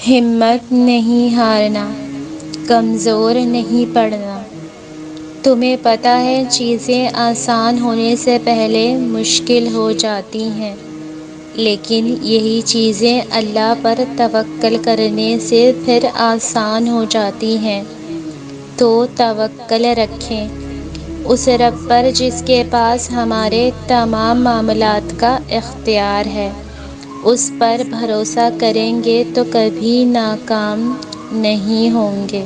ہمت نہیں ہارنا، کمزور نہیں پڑنا۔ تمہیں پتہ ہے چیزیں آسان ہونے سے پہلے مشکل ہو جاتی ہیں، لیکن یہی چیزیں اللہ پر توکل کرنے سے پھر آسان ہو جاتی ہیں۔ تو توکل رکھیں اس رب پر جس کے پاس ہمارے تمام معاملات کا اختیار ہے۔ اس پر بھروسہ کریں گے تو کبھی ناکام نہیں ہوں گے۔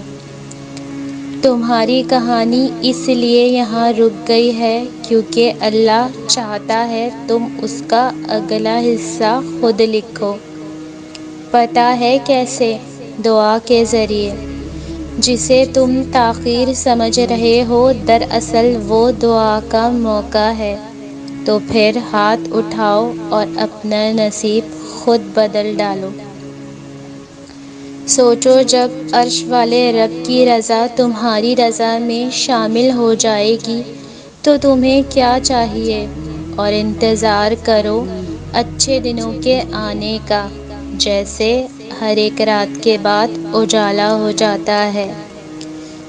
تمہاری کہانی اس لیے یہاں رک گئی ہے کیونکہ اللہ چاہتا ہے تم اس کا اگلا حصہ خود لکھو۔ پتہ ہے کیسے؟ دعا کے ذریعے۔ جسے تم تاخیر سمجھ رہے ہو دراصل وہ دعا کا موقع ہے۔ تو پھر ہاتھ اٹھاؤ اور اپنا نصیب خود بدل ڈالو۔ سوچو جب عرش والے رب کی رضا تمہاری رضا میں شامل ہو جائے گی تو تمہیں کیا چاہیے؟ اور انتظار کرو اچھے دنوں کے آنے کا، جیسے ہر ایک رات کے بعد اجالا ہو جاتا ہے،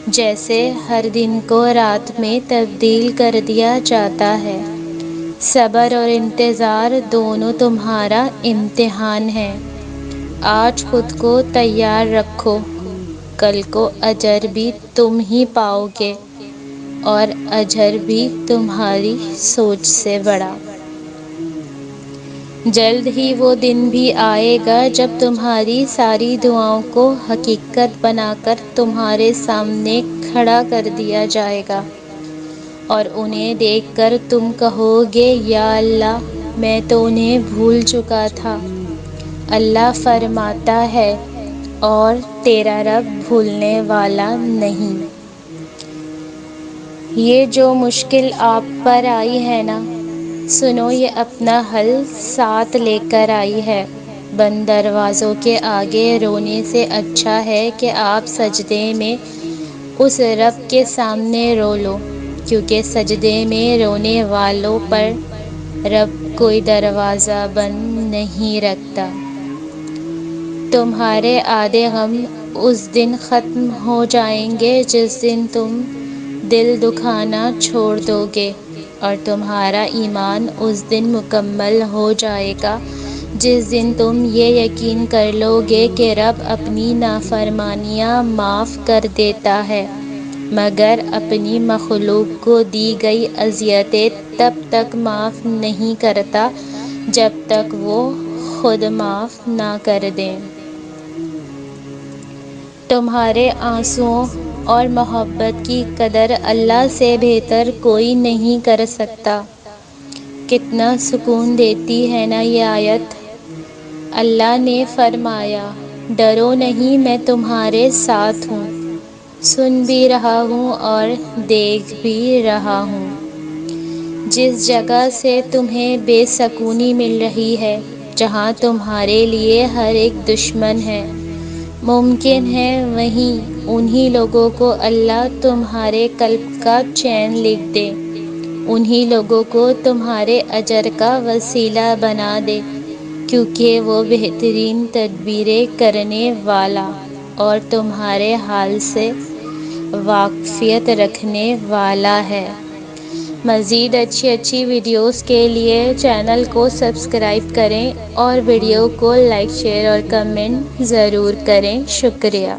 جیسے ہر دن کو رات میں تبدیل کر دیا جاتا ہے۔ صبر اور انتظار دونوں تمہارا امتحان ہے۔ آج خود کو تیار رکھو، کل کو اجر بھی تم ہی پاؤ گے، اور اجر بھی تمہاری سوچ سے بڑا۔ جلد ہی وہ دن بھی آئے گا جب تمہاری ساری دعاؤں کو حقیقت بنا کر تمہارے سامنے کھڑا کر دیا جائے گا، اور انہیں دیکھ کر تم کہو گے یا اللہ میں تو انہیں بھول چکا تھا۔ اللہ فرماتا ہے اور تیرا رب بھولنے والا نہیں۔ یہ جو مشکل آپ پر آئی ہے نا، سنو یہ اپنا حل ساتھ لے کر آئی ہے۔ بند دروازوں کے آگے رونے سے اچھا ہے کہ آپ سجدے میں اس رب کے سامنے رو لو، کیونکہ سجدے میں رونے والوں پر رب کوئی دروازہ بند نہیں رکھتا۔ تمہارے آدھے غم اس دن ختم ہو جائیں گے جس دن تم دل دکھانا چھوڑ دو گے، اور تمہارا ایمان اس دن مکمل ہو جائے گا جس دن تم یہ یقین کر لو گے کہ رب اپنی نافرمانیاں معاف کر دیتا ہے، مگر اپنی مخلوق کو دی گئی اذیتیں تب تک معاف نہیں کرتا جب تک وہ خود معاف نہ کر دے۔ تمہارے آنسوؤں اور محبت کی قدر اللہ سے بہتر کوئی نہیں کر سکتا۔ کتنا سکون دیتی ہے نا یہ آیت۔ اللہ نے فرمایا ڈرو نہیں میں تمہارے ساتھ ہوں، سن بھی رہا ہوں اور دیکھ بھی رہا ہوں۔ جس جگہ سے تمہیں بے سکونی مل رہی ہے، جہاں تمہارے لیے ہر ایک دشمن ہے، ممکن ہے وہیں انہی لوگوں کو اللہ تمہارے قلب کا چین لکھ دے، انہی لوگوں کو تمہارے اجر کا وسیلہ بنا دے، کیونکہ وہ بہترین تدبیریں کرنے والا اور تمہارے حال سے واقفیت رکھنے والا ہے۔ مزید اچھی ویڈیوز کے لیے چینل کو سبسکرائب کریں اور ویڈیو کو لائک، شیئر اور کمنٹ ضرور کریں۔ شکریہ۔